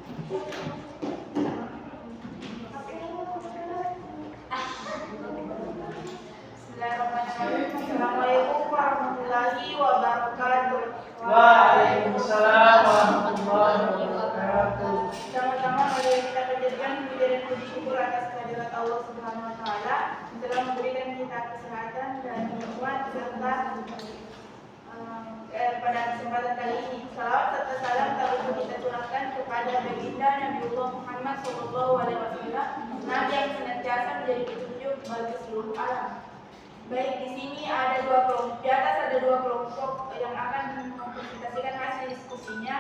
Bismillahirrahmanirrahim. Assalamualaikum warahmatullahi wabarakatuh. Waalaikumsalam warahmatullahi wabarakatuh. Sama-sama mari kita panjatkan puji dan puji syukur atas kehadirat Allah Subhanahu wa taala yang telah memberikan kita kesehatan dan nikmat serta pada kesempatan kali ini. Salawat serta salam tak lupa kita curahkan kepada baginda Nabiullah Muhammad SAW, Nabi yang senantiasa menjadi petunjuk bagi seluruh alam. Baik, di sini ada di atas ada dua kelompok yang akan mempresentasikan hasil diskusinya.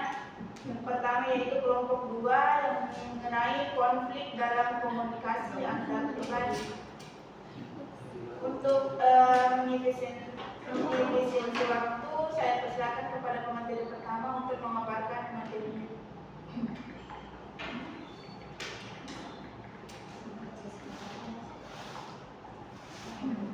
Yang pertama yaitu kelompok 2 yang mengenai konflik dalam komunikasi antar pribadi. Untuk mengefisiensi waktu, saya persilakan kepada pemateri pertama untuk memaparkan materinya.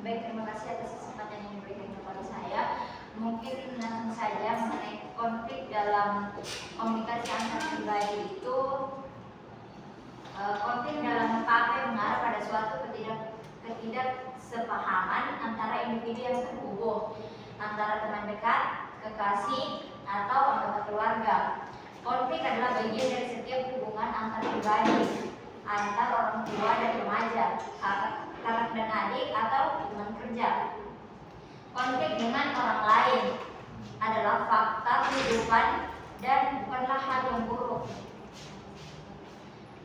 Baik, terima kasih atas kesempatan yang diberikan kepada saya. Mungkin langsung saja mengenai konflik dalam komunikasi antar pribadi itu. Konflik dalam KP mengarah pada suatu ketidaksepahaman antara individu yang terhubung, antara teman dekat, kekasih, atau anggota keluarga. Konflik adalah bagian dari setiap hubungan antar pribadi, antar orang tua dan remaja, kakak dan adik, atau teman kerja. Konflik dengan orang lain adalah fakta kehidupan dan bukanlah hal yang buruk.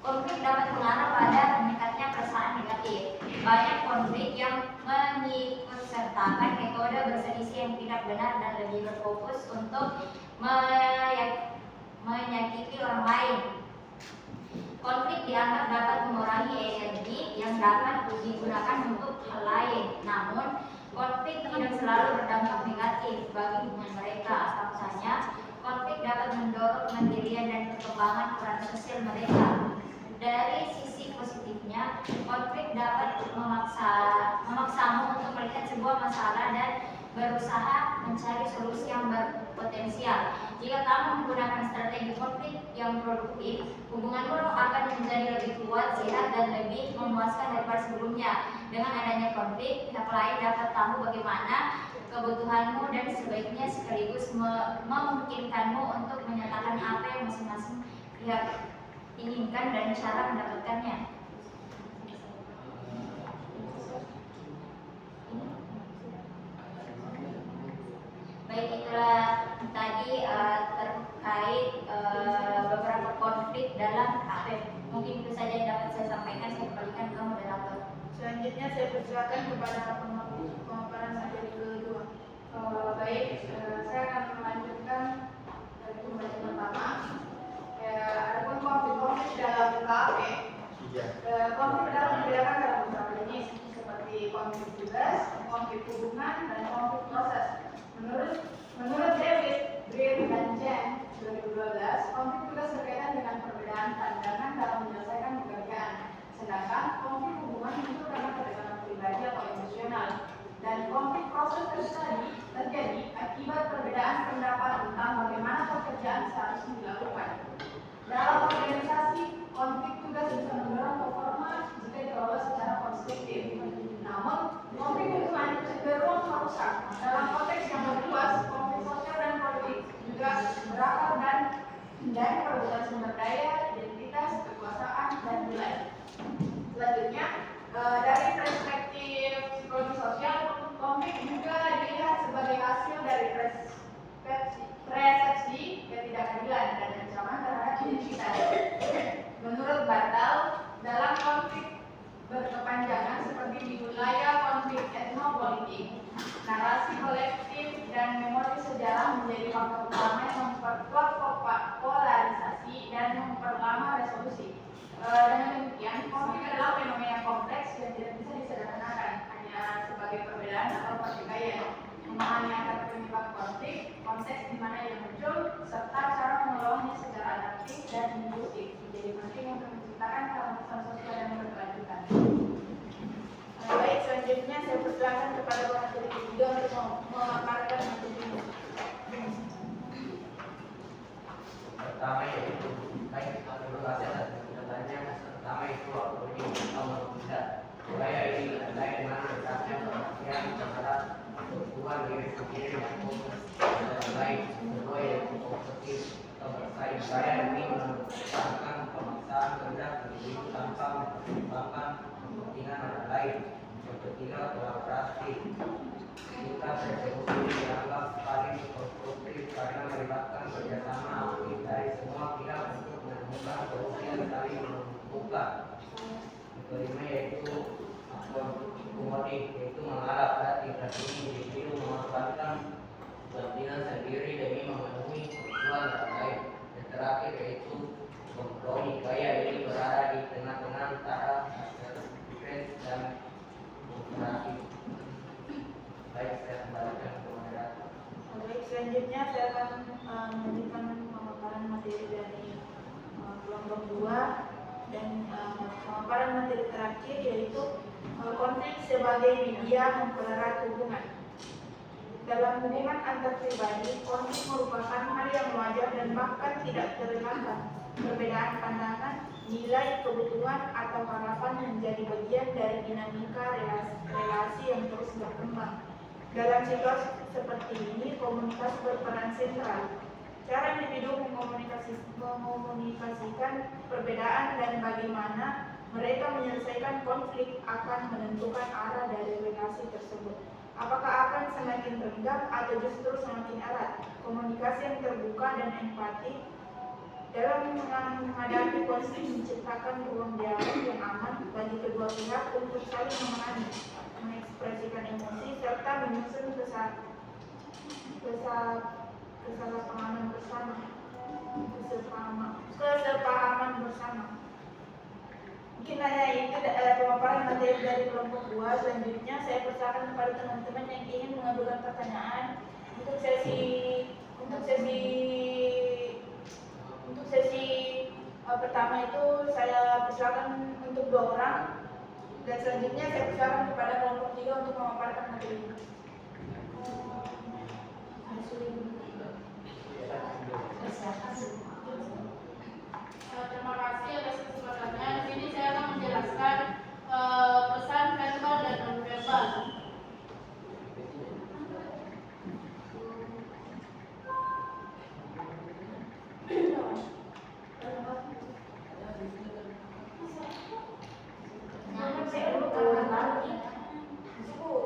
Konflik dapat mengarah pada meningkatnya perasaan negatif. Banyak konflik yang mengikutsertakan metode berselisih yang tidak benar dan lebih berfokus untuk menyakiti orang lain. Konflik dianggap dapat mengurangi energi yang dapat digunakan untuk hal lain. Namun, konflik tidak selalu berdampak negatif bagi hubungan mereka. Faktanya, konflik dapat mendorong kemandirian dan perkembangan peran sosial mereka. Dari sisi positifnya, konflik dapat memaksamu untuk melihat sebuah masalah dan berusaha mencari solusi yang berpotensial. Jika kamu menggunakan strategi konflik yang produktif, hubunganmu akan menjadi lebih kuat, sehat, dan lebih memuaskan daripada sebelumnya. Dengan adanya konflik, pihak lain dapat tahu bagaimana kebutuhanmu dan sebaiknya sekaligus memungkinkanmu untuk menyatakan apa yang masing-masing pihak inginkan dan cara mendapatkannya. Baik, itulah tadi terkait beberapa konflik dalam KP. Mungkin itu saja yang dapat saya sampaikan. Saya kembalikan ke moderator. Selanjutnya saya persilakan kepada pemaparan materi kedua. Baik, saya akan melanjutkan dari pembahasan pertama. Adapun konflik dalam KP, konflik dalam membedakan dalam beberapa jenis seperti konflik tugas, konflik hubungan, dan konflik proses. Menurut David, Green, dan Jen 2012, konflik tugas berkaitan dengan perbedaan pandangan dalam menyelesaikan pekerjaan, sedangkan konflik hubungan muncul karena kedekatan pribadi atau emosional, dan konflik proses terjadi akibat perbedaan pendapat tentang bagaimana pekerjaan seharusnya dilakukan. Dalam organisasi, konflik tugas bisa mendorong performa jika dikelola secara konstruktif. Namun, konflik hubungan cenderung merusak. Dalam konteks yang lebih luas, konflik sosial dan politik juga berakar dari perebutan sumber daya, identitas, kekuasaan, dan nilai. Selanjutnya, dari perspektif psikologi sosial, konflik juga dilihat sebagai hasil dari persepsi ketidakadilan dan ancaman terhadap identitas. Menurut Bartal, dalam konflik berkepanjangan seperti di wilayah konflik etnopolitik, narasi kolektif dan memori sejarah menjadi faktor utama yang memperkuat polarisasi dan memperlama resolusi. Dengan demikian, konflik adalah fenomena kompleks yang tidak bisa disederhanakan hanya sebagai perbedaan atau pertikaian. Memahami akar penyebab konflik, konteks di mana ia muncul, serta cara mengelolanya secara adaptif dan inklusif menjadi penting untuk menciptakan keharmonisan sosial yang berkelanjutan. Baik, selanjutnya saya persilakan kepada pemateri ketiga untuk memaparkan materinya. Pertama yaitu Baik, terima kasih atas penjelasannya. Pertama itu waktu ini nomor 3. Budaya ini adalah dengan berkasnya pengertian terhadap hubungan diri sendiri yang fokus dan baik. Kedua yaitu kompetitif atau bersaing. Budaya ini menekankan pemaksaan kerja individu tanpa mempertimbangkan kepentingan orang lain. Yang ketiga, kolaborasi. Kita persekusi ini dianggap paling konstruktif karena melibatkan kerjasama aktif dari semua pihak untuk menemukan solusi yang saling menguntungkan. Yang kelima yaitu akomodatif, yaitu mengarah pada tingkat tinggi individu mengorbankan kepentingan sendiri demi memenuhi kebutuhan orang lain. Yang terakhir yaitu kompromi. Gaya ini berada di tengah-tengah antara defense dan kooperatif. Baik, saya kembalikan ke moderator. Baik, selanjutnya saya akan melanjutkan pemaparan materi dari kelompok 2 dan pemaparan materi terakhir yaitu konflik sebagai media mempererat hubungan. Dalam hubungan antar pribadi, konflik merupakan hal yang wajar dan bahkan tidak terelakkan. Perbedaan pandangan, nilai, kebutuhan, atau harapan menjadi bagian dari dinamika relasi yang terus berkembang. Dalam situasi seperti ini, komunikasi berperan sentral. Cara individu mengomunikasikan perbedaan dan bagaimana mereka menyelesaikan konflik akan menentukan arah dari relasi tersebut. Apakah akan semakin renggang atau justru semakin erat? Komunikasi yang terbuka dan empati dalam menghadapi konflik menciptakan ruang dialog yang aman bagi kedua pihak untuk saling memahami, mengekspresikan emosi, serta menyusun kesepahaman bersama. Mungkin hanya itu pemaparan materi dari kelompok 2. Selanjutnya saya persilakan kepada teman-teman yang ingin mengajukan pertanyaan untuk sesi pertama itu saya persilakan untuk 2 orang dan selanjutnya saya persilakan kepada kelompok 3 untuk memaparkan materi ini. Terima kasih atas kesempatannya. Di sini saya akan menjelaskan pesan verbal dan non verbal.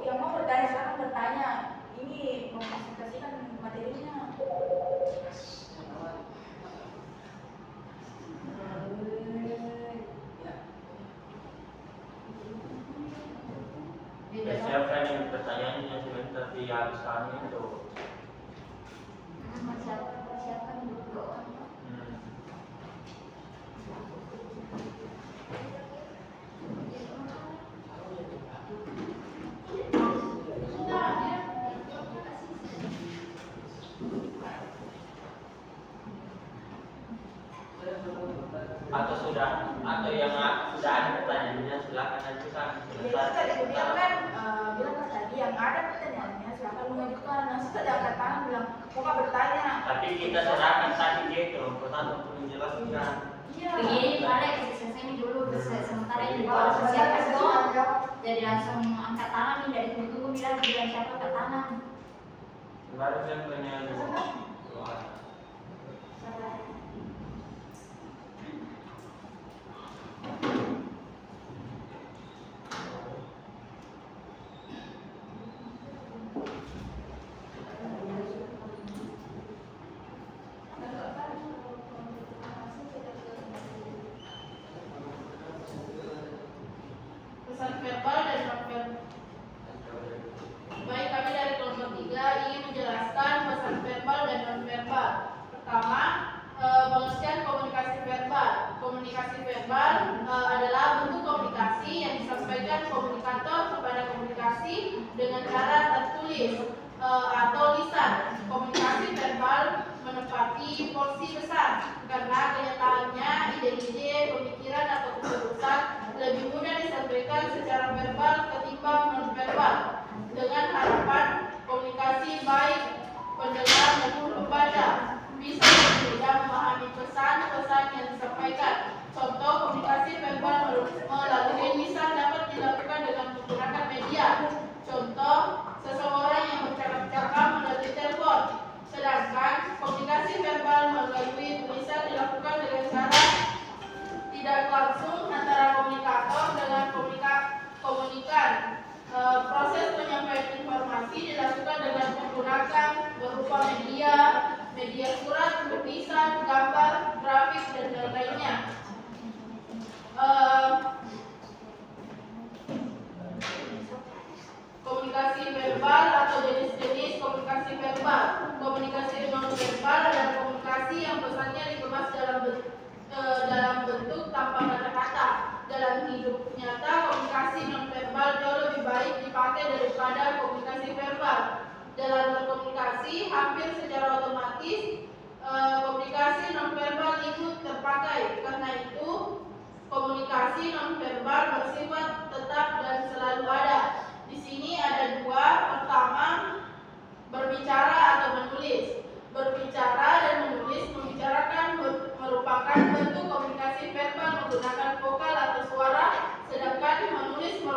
Yang mau bertanya silakan bertanya. Ini mempresentasikan materinya. Siapa yang pertanyaannya sebentar tapi alasannya itu. Persiapan dulu. Atau yang sudah ada pertanyaannya silakan ajukan. Jadi tadi aku bilang kan tadi yang ada pertanyaannya silakan mengajukan. Nah sudah angkat tangan bilang mau bertanya. Tapi kita serahkan tadi dia kelompok 1 untuk menjelaskan. Iya. Begini, balik selesai ini dulu. Sementara ini kalau persiapan tuh, jadi langsung angkat tangan nih dari tunggu bilang siapa angkat tangan. Baru yang punya Pesan verbal dan non verbal. Baik, kami dari kelompok 3 ingin menjelaskan pesan verbal dan non verbal. Pertama, pengertian komunikasi verbal. Komunikasi verbal adalah bentuk komunikasi yang disampaikan komunikator kepada komunikasi dengan cara tertulis atau lisan. Komunikasi verbal menempati porsi besar karena kenyataannya ide-ide, pemikiran atau keputusan lebih mudah disampaikan secara verbal ketimbang non-verbal, dengan harapan komunikasi baik pendengar maupun pembaca bisa mudah memahami pesan-pesan yang disampaikan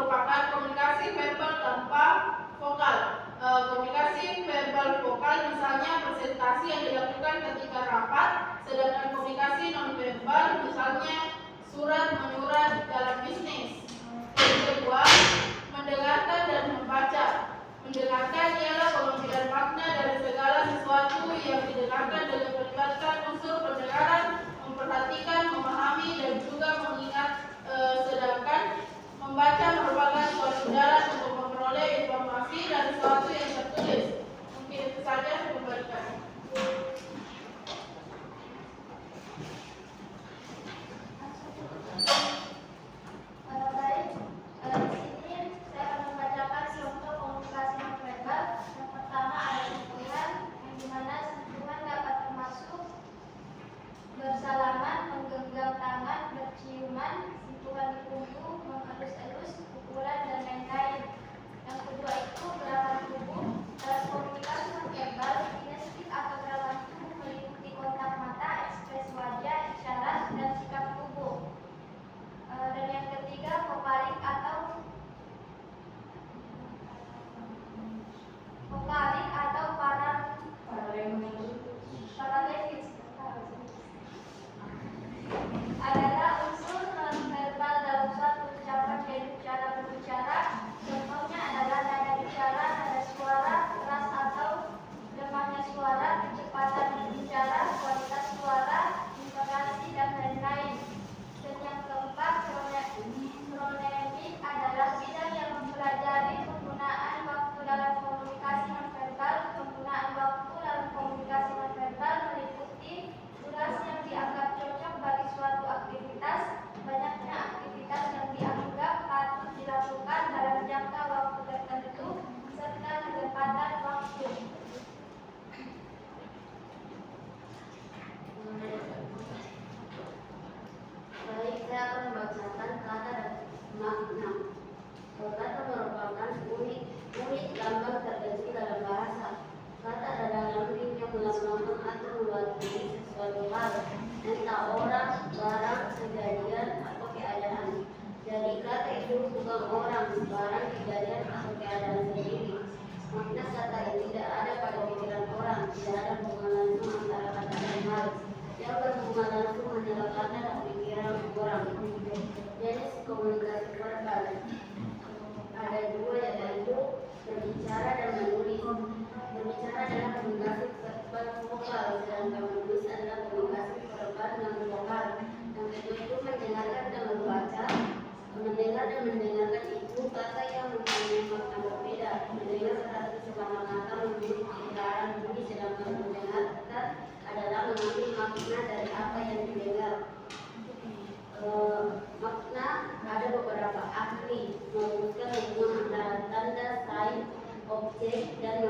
merupakan komunikasi verbal tanpa vokal. Komunikasi verbal vokal misalnya presentasi yang dilakukan ketika rapat, sedangkan komunikasi nonverbal misalnya surat menyurat dalam bisnis. Yang kedua, mendengarkan dan membaca. Mendengarkan ialah pengambilan makna dari segala sesuatu yang didengarkan dengan melibatkan unsur pendengaran, memperhatikan, memahami, dan juga mengingat. Sedangkan membaca merupakan suatu jalan untuk memperoleh informasi dari sesuatu yang tertulis. Mungkin itu saja saya kembalikan. Baik, di sini saya akan membacakan contoh komunikasi nonverbal. Yang pertama ada sentuhan, yang dimana sentuhan dapat termasuk bersalaman, menggenggam tangan, berciuman, sentuhan di punggung, mengelus-elus, pukulan, dan lain-lain. Yang kedua itu gerakan tubuh. Dalam komunikasi nonverbal, kinestetik atau gerakan tubuh meliputi kontak mata, ekspresi wajah, isyarat, dan sikap tubuh. Dan yang ketiga vokalik atau paralekis adalah unsur nonverbal dalam suatu ucapan yaitu cara berbicara. Contohnya adalah nada bicara, nada suara, keras atau lemahnya suara, kecepatan berbicara, kualitas suara, intonasi, dan lain-lain. Dan yang keempat, kronemik adalah bidang yang mempelajari penggunaan waktu dalam komunikasi nonverbal. Penggunaan waktu dalam komunikasi nonverbal meliputi durasi yang dianggap cocok bagi suatu aktivitas, banyaknya aktivitas yang dianggap patut dilakukan dalam jangka waktu tertentu, serta ketepatan waktu. Baik, saya akan membacakan kata dan makna. Kata merupakan unit gambar terkecil dalam bahasa. Kata adalah lambing yang melambangkan atau mewakili sesuatu hal, entah orang, barang, kejadian, atau keadaan. Jadi kata itu bukan orang, barang, kejadian, atau keadaan sendiri. Makna kata ini tidak ada pada pikiran orang, tidak ada hubungan langsung antara kata dan hal. Yang berhubungan langsung hanyalah kata dan pikiran orang. Jenis komunikasi verbal ada dua, yaitu berbicara dan menulis. Berbicara adalah komunikasi verbal vokal, sedangkan menulis adalah komunikasi verbal non vokal. Yang kedua itu mendengarkan dan membaca. Mendengar dan mendengarkan itu kata yang mempunyai makna berbeda. Mendengar berarti semata-mata memiliki keindahan bunyi, sedangkan mendengarkan adalah mengambil makna dari apa yang didengar. Makna ada beberapa ahli merumuskan hubungan antara tanda, sign, objek, dan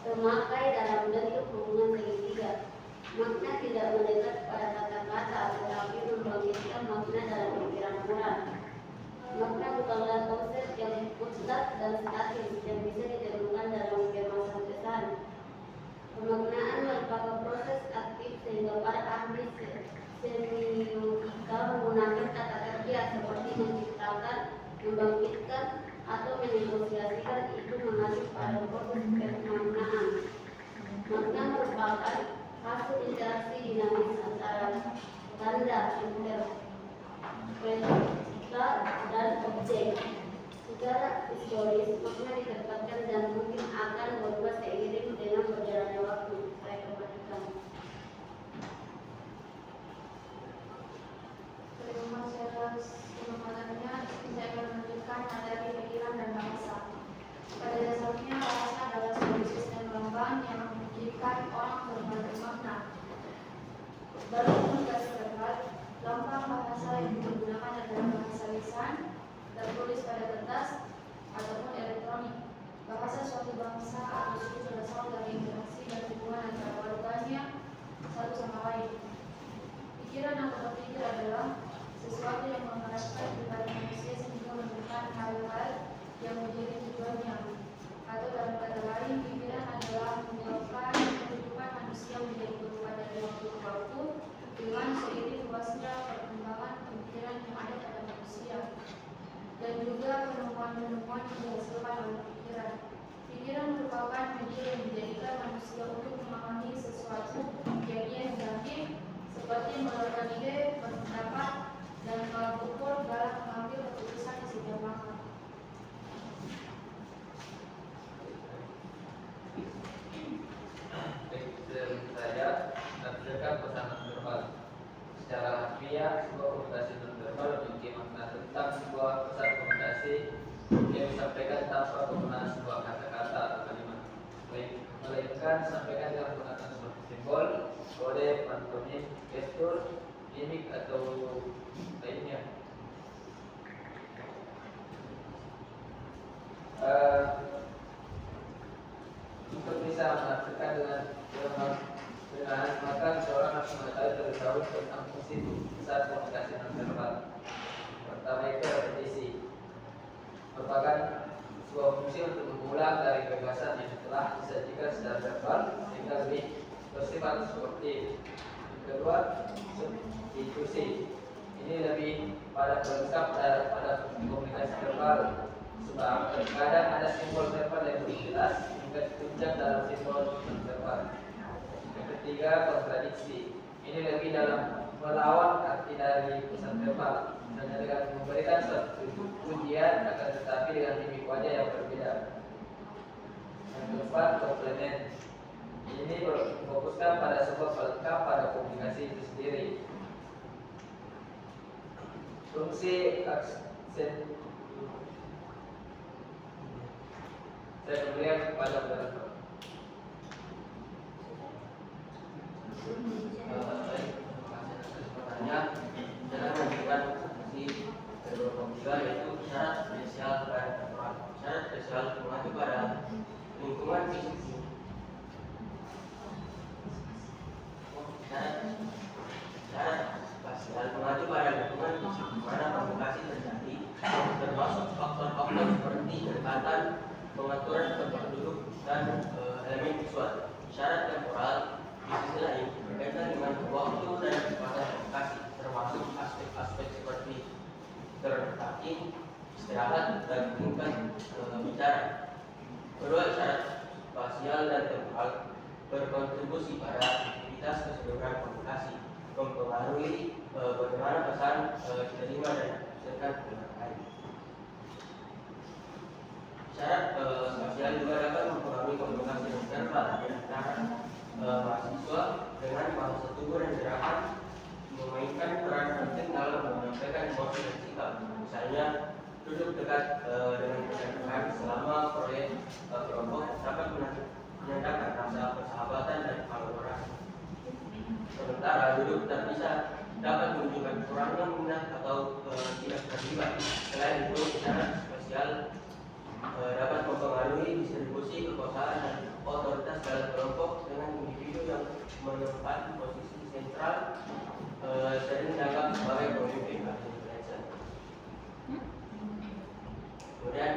memakai dalam bentuk hubungan segitiga. Makna tidak melekat pada kata-kata, tetapi membangkitkan makna dalam pikiran orang. Makna bukanlah konsep yang mutlak dan statis yang bisa ditentukan dalam kemasan pesan. Pemaknaan merupakan proses aktif sehingga para ahli semiotika menggunakan kata kerja seperti menciptakan, membangkitkan, atau menegosiasikan itu mengacu pada proses pemaknaan. Makna merupakan hasil interaksi dinamis antara tanda, interpretika, dan objek. Secara historis, makna didapatkan dan mungkin akan berubah seiring dengan berjalannya waktu. Saya kembalikan. Terima kasih atas penyampaiannya. Saya akan melanjutkan materi pikiran dan bahasa. Pada dasarnya, bahasa adalah sebuah sistem lambang yang memungkinkan orang berbagai makna. Dalam komunikasi verbal, lambang bahasa yang digunakan adalah bahasa lisan, tertulis pada kertas, ataupun elektronik. Bahasa suatu bangsa atau suku berasal dari interaksi dan hubungan antara warganya satu sama lain. Pikiran atau berpikir adalah sesuatu yang mengarahkan kepada manusia sehingga menemukan hal-hal yang menjadi tujuannya. Atau dalam kata lain, pikiran adalah menyebabkan kehidupan manusia menjadi berubah dari waktu ke waktu dengan seiring luasnya perkembangan pemikiran yang ada pada manusia. dan juga penemuan-penemuan yang dihasilkan oleh pikiran. Pikiran merupakan media yang dijadikan manusia untuk memahami sesuatu kejadian negatif seperti mengeluarkan ide, berpendapat, dan tolak ukur dalam mengambil keputusan di setiap langkah. Saya tafsirkan pesan verbal. Secara harfiah, sebuah komunikasi non-verbal memiliki makna tentang sebuah pesan komunikasi yang disampaikan tanpa penggunaan sebuah kata-kata atau kalimat, melainkan disampaikan dengan menggunakan sebuah simbol, kode, pantomim, gestur, mimik atau lainnya. Untuk bisa menafsirkan dengan maka seorang harus mengetahui terlebih dahulu tentang fungsi besar komunikasi non-verbal. Pertama itu repetisi, merupakan sebuah fungsi untuk mengulang dari gagasan yang telah disajikan secara verbal sehingga lebih bersifat struktif. Yang kedua, substitusi. Ini lebih pada pelengkap pada komunikasi verbal, sebab terkadang ada simbol verbal yang belum jelas hingga ditunjang dalam simbol non-verbal. Yang ketiga, kontradiksi. Ini lebih dalam melawan arti dari pesan verbal, hanya dengan memberikan suatu pujian akan tetapi dengan mimik wajah yang berbeda. Yang keempat, komplement. Ini berfokuskan pada sebuah pelengkap pada komunikasi itu sendiri. Fungsi aksen. Saya kembali kepada beberapa. Pertanyaan dalam menunjukkan fungsi kedua yaitu syarat spesial dan temporal. Syarat spesial mengacu pada lingkungan fisik. Syarat spesial mengacu pada lingkungan fisik di mana komunikasi terjadi, termasuk faktor-faktor seperti kedekatan, pengaturan tempat duduk, dan elemen visual. Syarat temporal di sisi lain berkaitan dengan waktu dan kecepatan komunikasi, termasuk aspek-aspek seperti tertatih, istirahat, dan tingkat bicara. Kedua, syarat spasial dan temporal berkontribusi pada aktivitas keseluruhan komunikasi, mempengaruhi bagaimana pesan diterima dan dihasilkan dengan baik. Syarat spasial juga dapat mempengaruhi komunikasi non-verbal di antara mahasiswa dengan bahasa tubuh dan gerakan memainkan peran penting dalam menyampaikan emosi dan sikap. Misalnya, duduk dekat dengan rekan-rekan selama proyek kelompok dapat menandakan rasa persahabatan dan kolaborasi. Sementara duduk terpisah dapat menunjukkan kurangnya minat atau tidak terlibat. Selain itu, syarat spesial dapat mempengaruhi distribusi kekuasaan dan otoritas dalam kelompok dengan individu yang menempati posisi sentral sering dianggap sebagai pemimpin atau influencer. Kemudian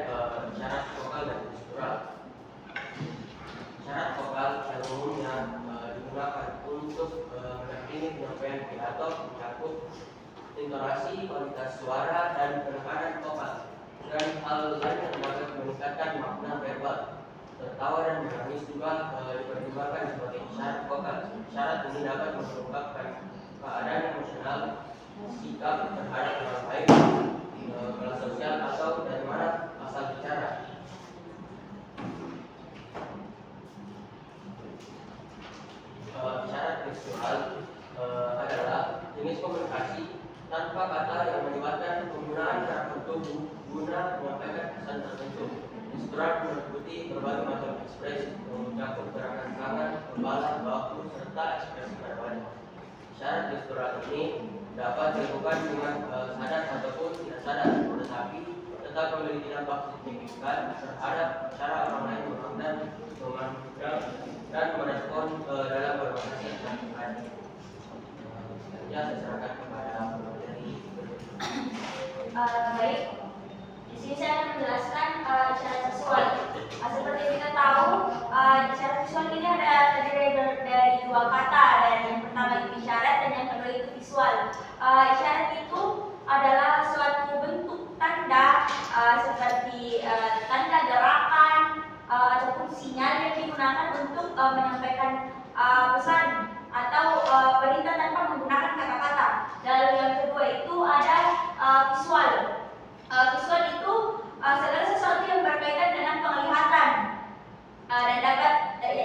syarat vokal dan gestural. Syarat vokal yang umumnya digunakan untuk mendampingi penyampaian pidato mencakup intonasi, kualitas suara, dan penekanan vokal dan hal lain yang dapat meningkatkan makna verbal. Tertawa dan menangis juga dipertimbangkan sebagai syarat vokal. Syarat ini dapat mengungkapkan keadaan emosional, sikap terhadap orang lain, kelas sosial, atau dari mana asal bicara. Syarat gestural adalah jenis komunikasi tanpa kata yang melibatkan penggunaan gerakan tubuh guna menyampaikan pesan tertentu. Gestural meliputi berbagai macam ekspresi, mencakup gerakan tangan, kepala, bahu, serta ekspresi pada wajah. Syarat gestural ini dapat dilakukan dengan sadar ataupun tidak sadar, tetapi tetap memiliki dampak signifikan terhadap cara orang lain memandang, memandang, dan merespon dalam berkomunikasi dengan lain. Selanjutnya saya serahkan kepada pemateri berikutnya. Baik, di sini saya akan menjelaskan isyarat visual. Seperti kita tahu, isyarat visual ini ada terdiri dari dua kata, dan yang pertama itu isyarat dan yang kedua itu visual. Isyarat itu adalah suatu bentuk tanda pemerintah tanpa menggunakan kata-kata. Lalu yang kedua itu ada visual. Visual itu segala sesuatu yang berkaitan dengan penglihatan dan dapat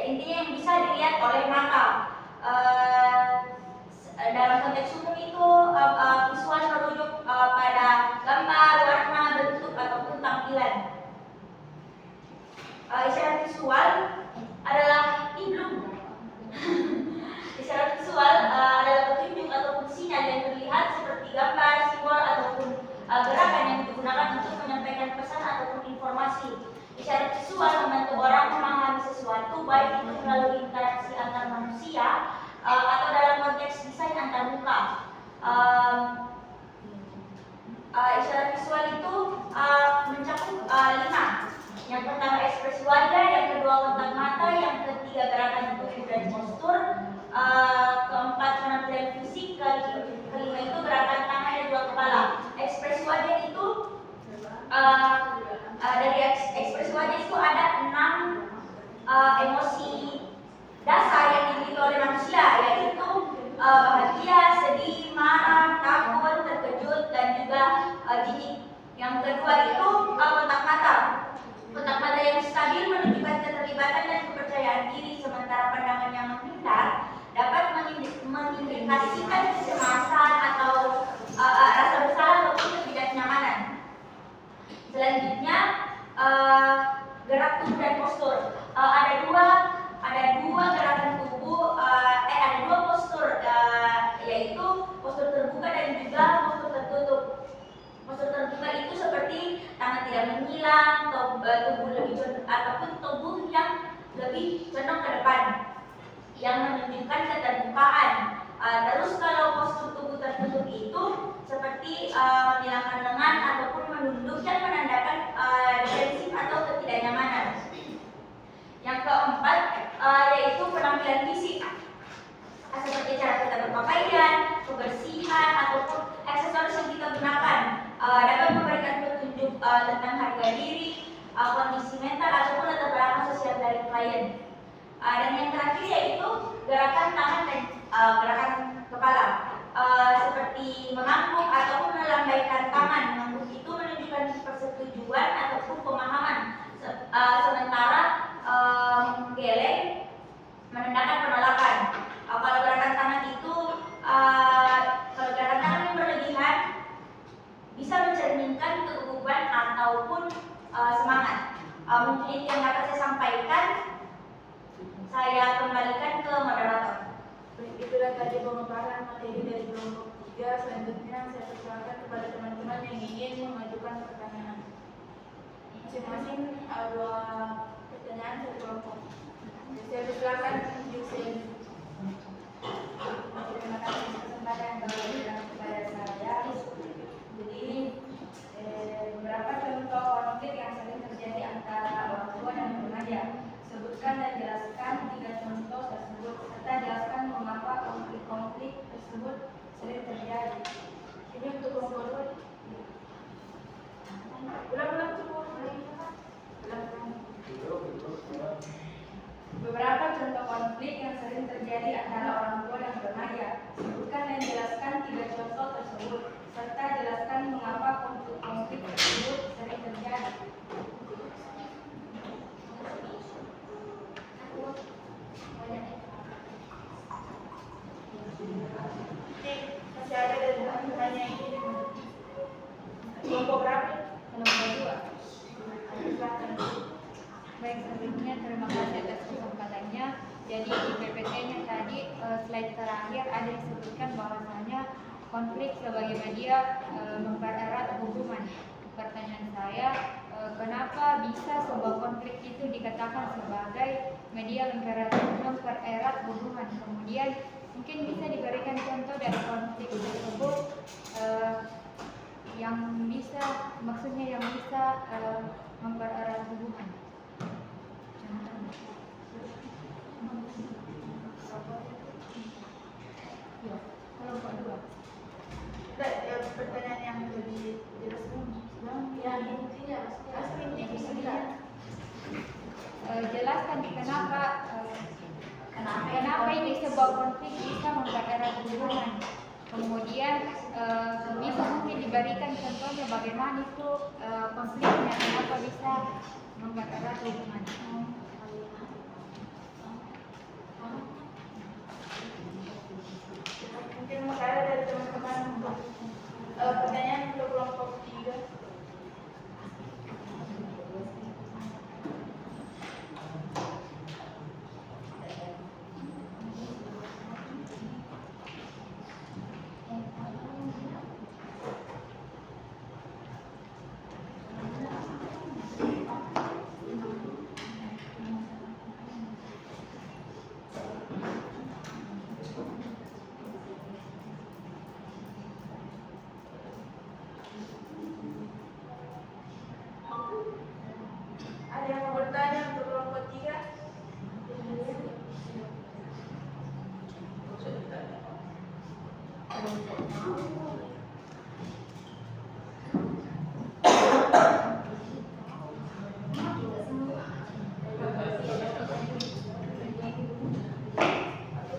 intinya yang bisa dilihat oleh mata. Dalam konteks umum itu visual merujuk pada gambar, warna, bentuk ataupun tampilan. Isyarat visual adalah isyarat visual adalah petunjuk ataupun sinyal yang terlihat seperti gambar, simbol ataupun gerakan yang digunakan untuk menyampaikan pesan ataupun informasi. Isyarat visual membantu orang memahami sesuatu baik itu melalui interaksi antar manusia atau dalam konteks desain antar muka. Isyarat visual itu mencakup 5. Yang pertama ekspresi wajah, yang kedua kontak mata, yang ketiga gerakan tubuh dan postur, keempat penampilan fisik, kelima itu gerakan tangan dan dua kepala. Ekspresi wajah itu dari ekspresi wajah itu ada 6 emosi dasar yang dimiliki oleh manusia, yaitu bahagia, sedih, marah, takut, terkejut, dan juga jijik. Yang kedua itu kontak mata. Kontak mata yang stabil menunjukkan keterlibatan dan kepercayaan diri, sementara pandangan yang menghindar dapat mengindikasikan kecemasan atau rasa bersalah ataupun ketidaknyamanan. Selanjutnya gerak tubuh dan postur. Ada dua gerakan tubuh, ada dua postur, yaitu postur terbuka dan juga postur tertutup. Postur terbuka itu seperti tangan tidak menyilang, tubuh lebih ataupun tubuh yang lebih condong ke depan, yang menunjukkan keterbukaan. Terus kalau postur tubuh tertutup itu seperti menghilangkan lengan ataupun menunduk dan menandakan defensif atau ketidaknyamanan. Yang keempat yaitu penampilan fisik, seperti cara kita berpakaian, kebersihan ataupun aksesoris yang kita gunakan, dapat memberikan petunjuk tentang harga diri, kondisi mental ataupun latar belakang sosial dari klien. Dan yang terakhir yaitu gerakan tangan dan gerakan kepala, seperti mengangguk ataupun melambaikan tangan. Mengangguk itu menunjukkan persetujuan ataupun pemahaman, sementara menggeleng menandakan penolakan. Kalau gerakan tangan itu, kalau gerakan tangan yang berlebihan bisa mencerminkan keguguran ataupun semangat. Mungkin itu yang dapat saya sampaikan. Saya kembalikan ke moderator. Itulah tadi pemaparan materi dari kelompok 3. Selanjutnya saya persilakan kepada teman-teman yang ingin mengajukan pertanyaan. Masing-masing ada pertanyaan dari kelompok. Saya persilakan Yusuf. Terima kasih kesempatan yang diberikan kepada saya. Jadi beberapa contoh konflik yang sering terjadi antara orang tua dan remaja. Sebutkan dan jelaskan 3 contoh tersebut serta jelaskan mengapa konflik-konflik tersebut sering terjadi. Ini untuk kelompok 2. Ulang-ulang cukup. Beberapa contoh konflik yang sering terjadi antara orang tua dan remaja. Sebutkan dan jelaskan 3 contoh tersebut serta jelaskan mengapa konflik tersebut sering terjadi. Masih ada dari teman-teman yang ingin kelompok berapa? Kelompok 2. Baik, sebelumnya terima kasih atas kesempatannya. Jadi di PPT-nya tadi slide terakhir ada disebutkan bahwasanya konflik sebagai media mempererat hubungan. Pertanyaan saya, kenapa bisa sebuah konflik itu dikatakan sebagai media mempererat hubungan? Kemudian mungkin bisa diberikan contoh dari konflik tersebut yang bisa, maksudnya yang bisa mempererat hubungan. Ya, kelompok 2. Pertanyaan yang lebih jelas yang intinya jelaskan kenapa ini sebuah konflik bisa mempererat hubungan. Kemudian bisa mungkin diberikan contohnya bagaimana itu konfliknya, kenapa bisa mempererat hubungan. Mungkin masih ada dari teman-teman untuk pertanyaan untuk kelompok 3. Ada yang mau bertanya untuk kelompok 3?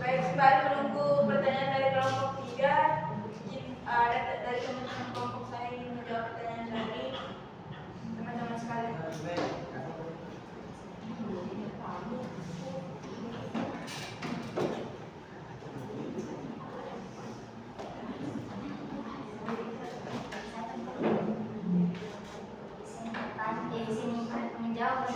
Baik, sembari menunggu pertanyaan dari kelompok 3, mungkin ada dari teman-teman kelompok saya ingin menjawab pertanyaan dari teman-teman sekalian. Di sini menjawab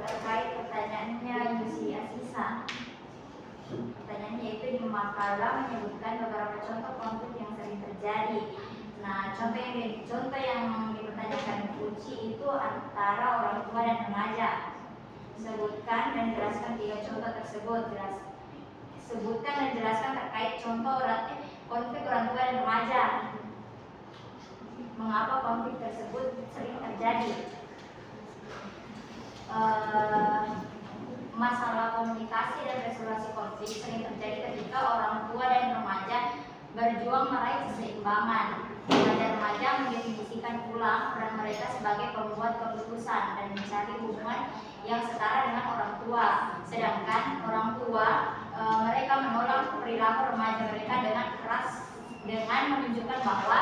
terkait pertanyaannya Yusi Asisa. Pertanyaannya itu di makalah menyebutkan beberapa contoh konflik yang sering terjadi. Nah, contoh yang dipertanyakan kunci itu antara orang tua dan remaja. Sebutkan dan jelaskan 3 contoh tersebut. Sebutkan dan jelaskan terkait contoh konflik orang tua dan remaja. Mengapa konflik tersebut sering terjadi? Masalah komunikasi dan resolusi konflik sering terjadi ketika orang tua dan remaja berjuang meraih keseimbangan. Remaja mendefinisikan ulang peran mereka sebagai pembuat keputusan dan mencari hubungan yang setara dengan orang tua. Sedangkan orang tua mereka menolak perilaku remaja mereka dengan keras dengan menunjukkan bahwa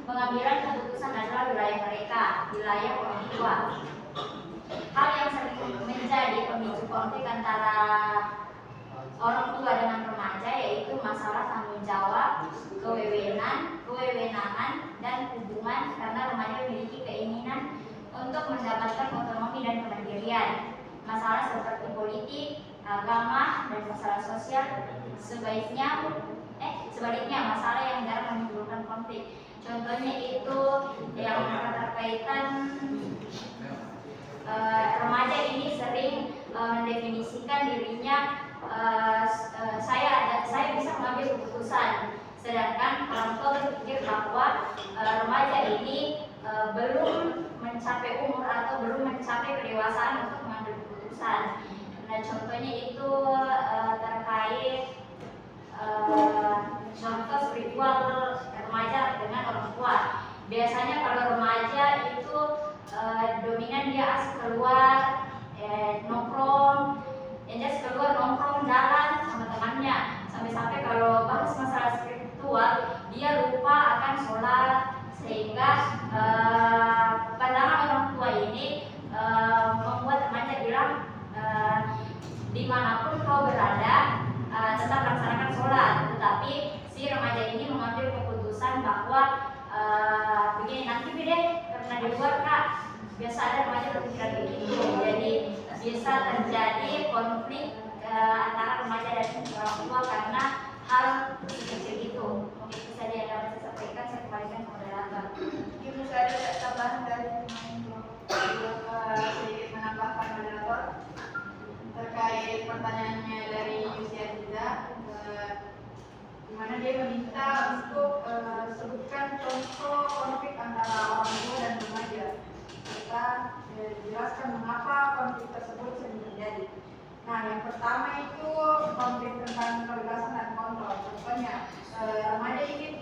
pengambilan keputusan adalah wilayah mereka, wilayah orang tua. Hal yang sering menjadi pemicu konflik antara orang tua dengan remaja yaitu masalah tanggung jawab, kewewenangan, dan hubungan karena remaja memiliki keinginan untuk mendapatkan otonomi dan kemandirian. Masalah seperti politik, agama, dan masalah sosial sebaliknya masalah yang jarang menimbulkan konflik. Contohnya itu yang berkaitan remaja ini sering mendefinisikan dirinya saya bisa mengambil keputusan, sedangkan orang tua berpikir bahwa remaja ini belum mencapai umur atau belum mencapai kedewasaan untuk mengambil keputusan. Nah, contohnya itu terkait contoh spiritual remaja dengan orang tua. Biasanya kalau remaja itu dominan dia asik keluar, nongkrong, nongkrong jalan sama temannya, sampai-sampai kalau bahas masalah spiritual dia lupa akan sholat, sehingga pandangan orang tua ini membuat remaja bilang dimanapun kau berada tetap laksanakan sholat, tetapi si remaja ini mengambil keputusan bahwa begini nanti deh karena di luar kak, biasa ada remaja berpikiran begitu, jadi bisa terjadi konflik antara remaja dan orang tua karena hal kecil itu. Mungkin itu saja yang dapat saya sampaikan. Saya kembalikan ke moderator. Mungkin bisa ada tambahan dari sedikit menambahkan moderator terkait pertanyaannya dari Yusi Aziza, di mana dia meminta untuk sebutkan contoh konflik antara orang tua dan remaja. Kita jelaskan mengapa konflik tersebut sering terjadi. Nah, yang pertama itu konflik tentang kebebasan dan kontrol. Contohnya, remaja ingin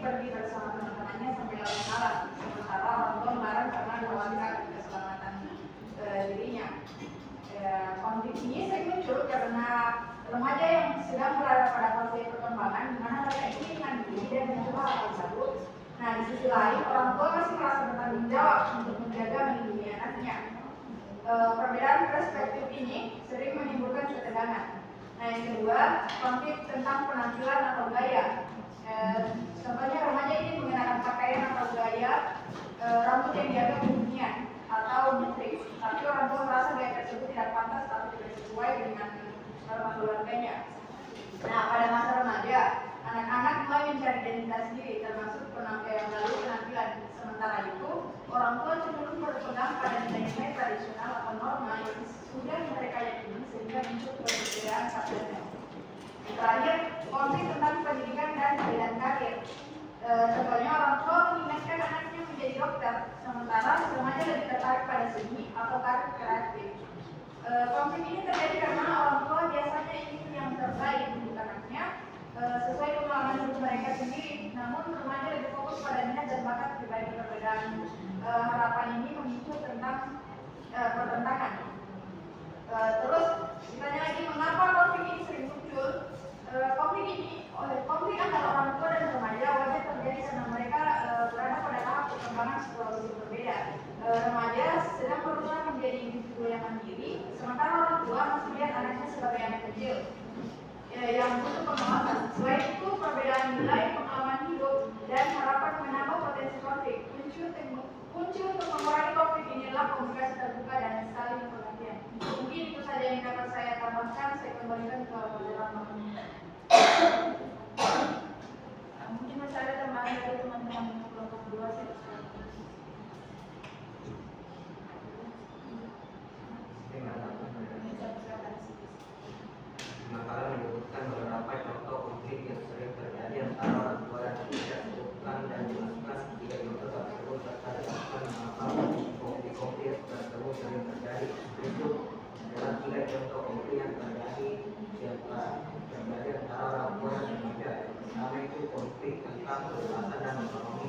sedang berada pada fase perkembangan di mana mereka ingin mandiri dan mencoba hal tersebut. Nah, di sisi lain orang tua masih merasa bertanggung jawab untuk menjaga melindungi anaknya. Perbedaan perspektif ini sering menimbulkan ketegangan. Nah, yang kedua, konflik tentang penampilan atau gaya. Contohnya remaja ini mengenakan pakaian atau gaya rambut yang dianggap kekinian atau metrik, tapi orang tua merasa gaya tersebut tidak pantas atau tidak sesuai dengan norma keluarganya. Nah, pada masa remaja, anak-anak mulai mencari identitas diri, termasuk penampilan lalu penampilan. Sementara itu, orang tua cenderung berpegang pada nilai-nilai tradisional atau norma yang sudah mereka yakini sehingga muncul perbedaan karakter. Terakhir, konflik tentang pendidikan dan pilihan karir. Contohnya orang tua menginginkan anaknya menjadi dokter, sementara remaja lebih tertarik pada seni atau karir kreatif. Konflik ini terjadi karena orang tua biasanya ingin yang terbaik untuk anaknya sesuai pengalaman hidup mereka sendiri. Namun remaja lebih fokus pada minat dan bakat pribadi. Perbedaan harapan ini memicu tentang pertentangan. Terus ditanya lagi mengapa konflik ini sering muncul? Konflik antara orang tua dan remaja wajar terjadi karena mereka berada pada tahap perkembangan sebuah usia berbeda. Remaja sedang berusaha menjadi individu yang mandiri, sementara orang tua masih melihat anaknya sebagai anak kecil yang butuh pengawasan. Selain itu, perbedaan nilai, pengalaman hidup, dan harapan menambah potensi konflik. Kunci untuk mengurangi konflik inilah komunikasi terbuka dan saling pengertian. Mungkin itu saja yang dapat saya tambahkan. Saya kembalikan ke Bapak. Mungkin masih ada tambahan dari teman-teman kelompok 2. Makalah menyebutkan beberapa contoh konflik yang sering terjadi antara orang tua dan remaja. Sebutkan dan jelaskan ketiga contoh tersebut serta jelaskan mengapa konflik tersebut sering terjadi. Berikut adalah 3 contoh konflik yang terjadi antara orang tua dan remaja. Pertama itu konflik tentang kebebasan dan otonomi.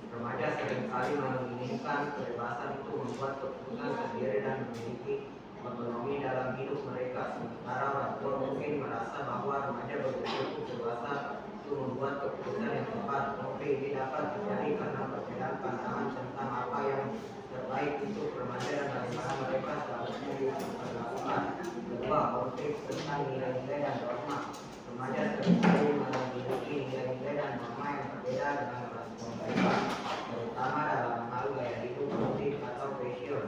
Remaja seringkali menginginkan kebebasan itu membuat keputusan sendiri dan memiliki otonomi dalam hidup mereka, sementara orang tua mungkin merasa bahwa remaja berusia dewasa itu membuat keputusan yang tepat. Konflik ini dapat terjadi karena perbedaan pandangan tentang apa yang terbaik untuk remaja dan bagaimana mereka seharusnya diperlakukan. Kedua, konflik tentang nilai-nilai dan norma. Remaja seringkali memiliki nilai-nilai dan norma yang berbeda dengan orang tua mereka, terutama dalam hal gaya hidup, musik atau fashion.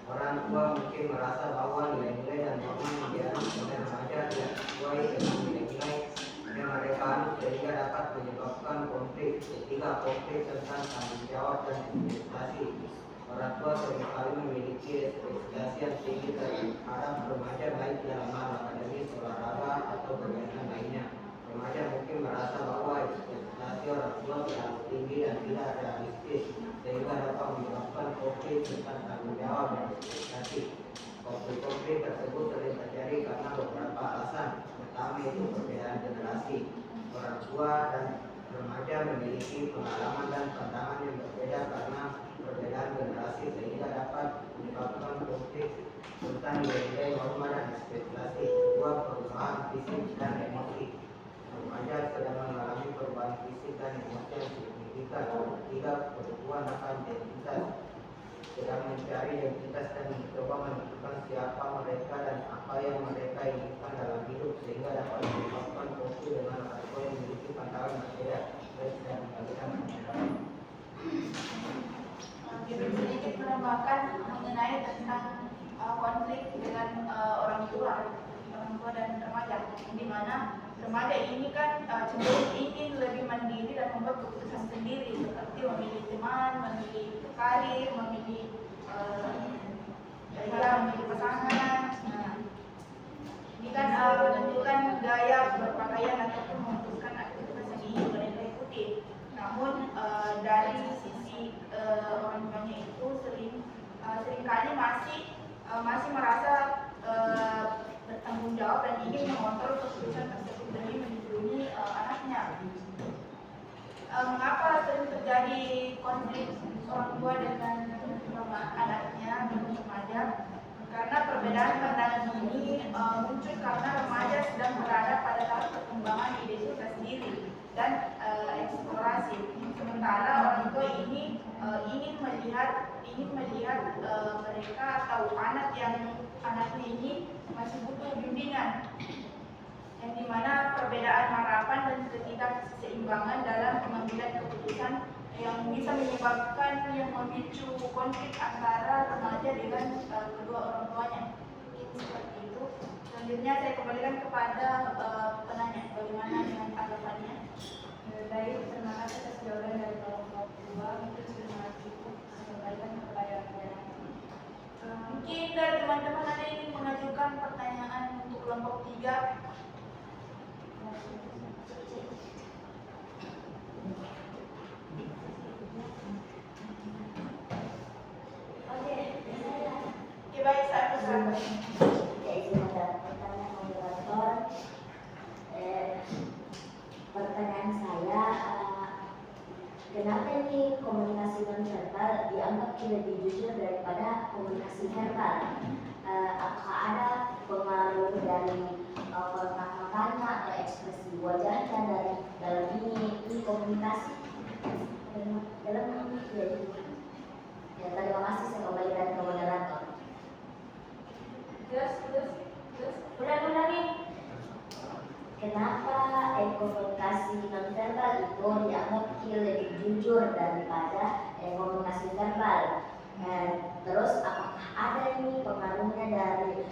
Orang tua mungkin merasa bahwa nilai-nilai dan norma yang dianut oleh remaja tidak sesuai dengan nilai-nilai yang mereka anut sehingga dapat menyebabkan konflik. Ketiga, konflik tentang tanggung jawab dan investasi. Orang tua seringkali memiliki ekspektasi yang tinggi terhadap remaja baik dalam hal akademis, olahraga, atau kegiatan lainnya. Remaja mungkin merasa bahwa ekspektasi orang tua terlalu tinggi dan tidak realistis sehingga dapat menyebabkan konflik tentang tanggung jawab dan ekspektasi. Konflik tersebut sering terjadi karena beberapa alasan. Pertama itu perbedaan generasi. Orang tua dan remaja memiliki pengalaman dan pandangan yang berbeda karena perbedaan generasi sehingga dapat menyebabkan konflik tentang nilai-nilai norma dan ekspektasi. Kedua, perubahan fisik dan emosi. Remaja sedang mengalami perubahan fisik dan emosi yang signifikan. Ketiga, perubahan akan identitas. Sedang mencari identitas dan mencoba menentukan siapa mereka dan apa yang mereka inginkan dalam hidup sehingga dapat menyebabkan konflik dengan orang tua yang memiliki pandangan berbeda. Saya sedang membagikan penjelasan. Sedikit menambahkan mengenai tentang konflik dengan orang tua dan remaja, di mana remaja ini kan cenderung ingin lebih mandiri dan membuat keputusan sendiri seperti memilih teman, memilih karir, memilih memilih pasangan. Nah, ini kan menentukan gaya berpakaian ataupun memutuskan aktivitas yang ingin mereka ikuti. Namun dari sisi orang tuanya itu seringkali masih merasa bertanggung jawab dan ingin mengontrol keputusan tersebut demi melindungi anaknya. Mengapa sering terjadi konflik orang tua dengan anaknya dan remaja? Karena perbedaan pandangan ini muncul karena remaja sedang berada pada tahap perkembangan identitas diri dan eksplorasi. Sementara orang tua ini ingin melihat mereka atau anaknya ini masih butuh bimbingan, yang dimana perbedaan harapan dan ketidakseimbangan dalam pengambilan keputusan yang bisa menyebabkan yang memicu konflik antara remaja dengan kedua orang tuanya. Mungkin seperti itu. Selanjutnya saya kembalikan kepada penanya, bagaimana dengan tanggapannya? Baik, terima kasih atas jawaban dari kelompok 2. Mungkin sudah cukup. Saya kembalikan kepada yang lain. Mungkin dari teman-teman ada yang ingin mengajukan pertanyaan untuk kelompok 3. Oke, baik, saya persilakan. Pertanyaan saya, kenapa ini komunikasi nonverbal dianggap lebih jujur daripada komunikasi verbal? Apakah ada pengaruh dari kontak matanya atau ekspresi wajahnya dari dalam ini komunikasi? Dalam ini ya, terima kasih, saya kembalikan ke moderator. Ulangi. Kenapa komunikasi nonverbal itu dianggap lebih jujur daripada komunikasi verbal? Terus apakah ada ini pengaruhnya dari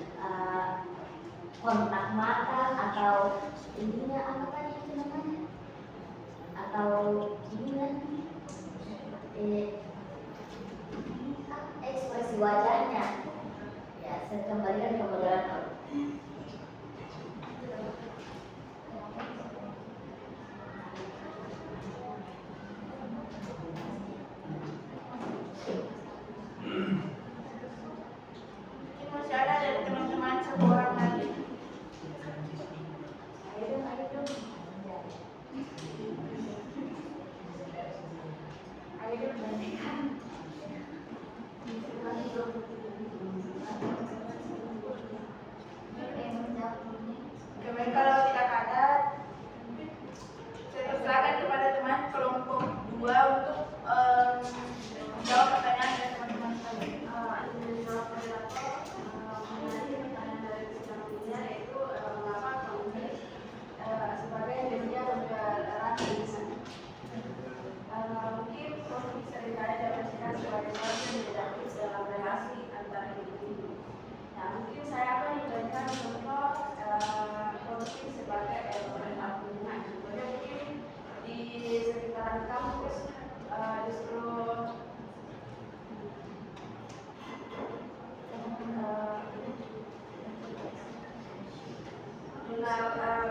kontak mata atau ininya apa tadi itu namanya? Atau ininya ekspresi wajahnya? Ya, saya kembalikan ke moderator. Mungkin masih ada dari teman-teman satu orang lagi. Oke, kalau tidak ada, saya persilakan kepada teman kelompok 2 untuk menjawab pertanyaan dari teman-teman sekalian. Menjawab moderator mengenai pertanyaan dari sebelumnya, yaitu mengapa konflik sebagai media pembelajaran di sana. Mungkin konflik seringkali diartikan sebagai suatu yang tidak fix dalam relasi antar individu. Nah, mungkin saya akan memberikan contoh konflik sebagai pemerintah hubungan. Contohnya mungkin di sekitaran kampus justru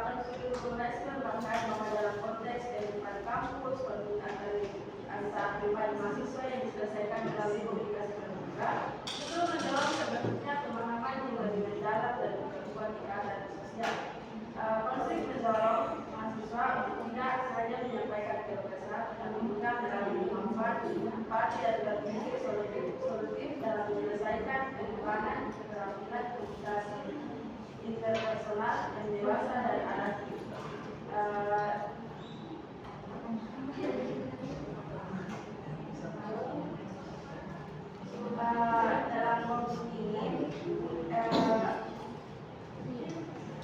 konflik hubungan itu terkait dalam konteks kehidupan kampus, konflik antar pribadi mahasiswa yang diselesaikan melalui komunikasi terbuka. Itu mendorong terbentuknya pemahaman yang lebih mendalam dan memperkuat ikatan sosial. Konflik mendorong mahasiswa untuk tidak saja menyampaikan keluh kesah, namun juga melalui manfaat dan berpikir solutif dalam menyelesaikan perubahan keterampilan komunikasi interpersonal yang dewasa dan anak. Dalam konflik ini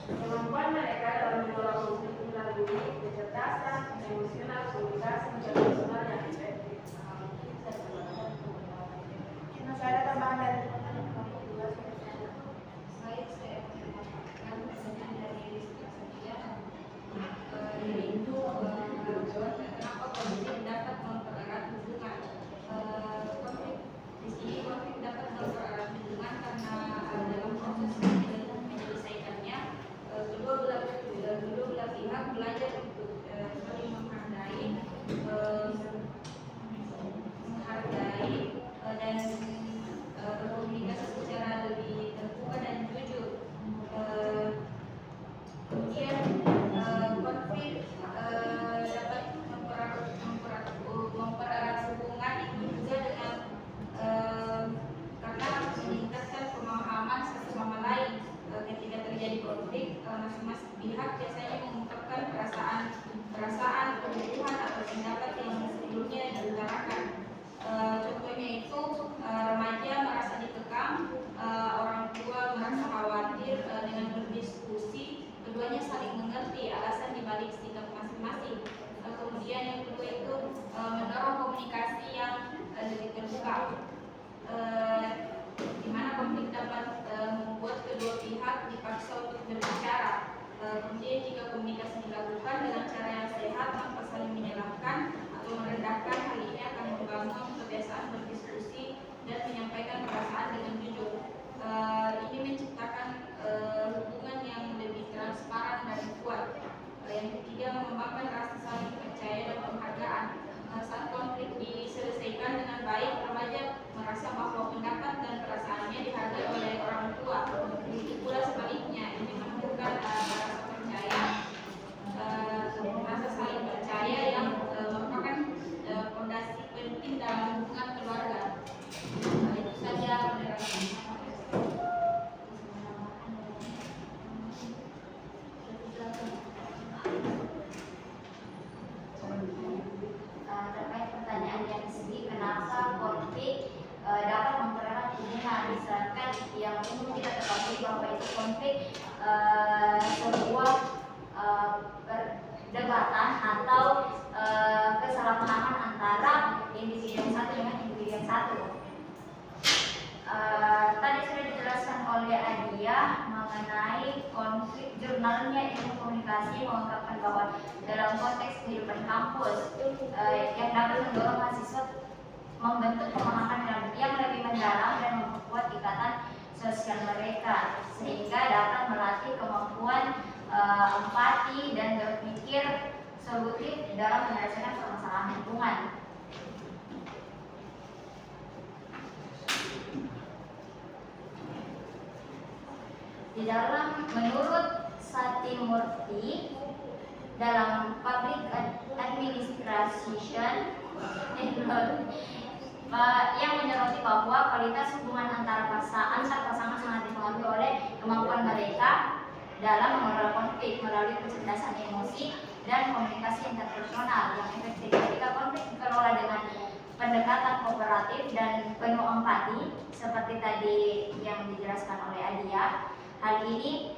kemampuan mereka dalam mengelola konflik melalui kecerdasan, emosional, komunikasi interpersonal yang efektif. Mungkin masih ada tambahan dari teman-teman kelompok 2. Baik, saya menambahkan pertanyaan dari Rizky Satya, yaitu mengerti alasan dibalik sikap masing-masing. Kemudian yang kedua itu mendorong komunikasi yang lebih terbuka, di mana konflik dapat membuat kedua pihak dipaksa untuk berbicara. Kemudian jika komunikasi dilakukan dengan cara yang sehat tanpa saling menyalahkan atau merendahkan, hal ini akan membangun kebiasaan berdiskusi dan menyampaikan perasaan dengan jujur. Ini menciptakan hubungan yang lebih transparan dan kuat. Yang ketiga, mengembangkan rasa saling percaya dan penghargaan. Saat konflik diselesaikan dengan baik, remaja merasa bahwa pendapat dan perasaannya dihargai oleh orang tua. Begitu pula sebaliknya, ini menumbuhkan rasa percaya, rasa saling percaya yang merupakan fondasi penting dalam hubungan keluarga. Itu saja penjelasan. Terkait pertanyaan yang disini, kenapa konflik dapat mempererat hubungan? Misalkan yang umum kita ketahui bahwa itu konflik sebuah perdebatan atau kesalahpahaman antara individu yang satu dengan individu yang satu. Tadi sudah dijelaskan oleh Adia mengenai konflik. Jurnalnya ilmu komunikasi mengungkapkan bahwa dalam konteks kehidupan kampus yang dapat mendorong mahasiswa membentuk pemahaman yang lebih mendalam dan memperkuat ikatan sosial mereka, sehingga dapat melatih kemampuan empati dan berpikir solutif dalam menyelesaikan permasalahan lingkungan. Di dalam menurut Satimurti dalam Public Administration yang menyoroti bahwa kualitas hubungan antar pasangan sangat dipengaruhi oleh kemampuan mereka dalam mengelola konflik melalui kecerdasan emosi dan komunikasi interpersonal yang efektif. Ketika konflik dikelola dengan pendekatan kooperatif dan penuh empati seperti tadi yang dijelaskan oleh Adia, hal ini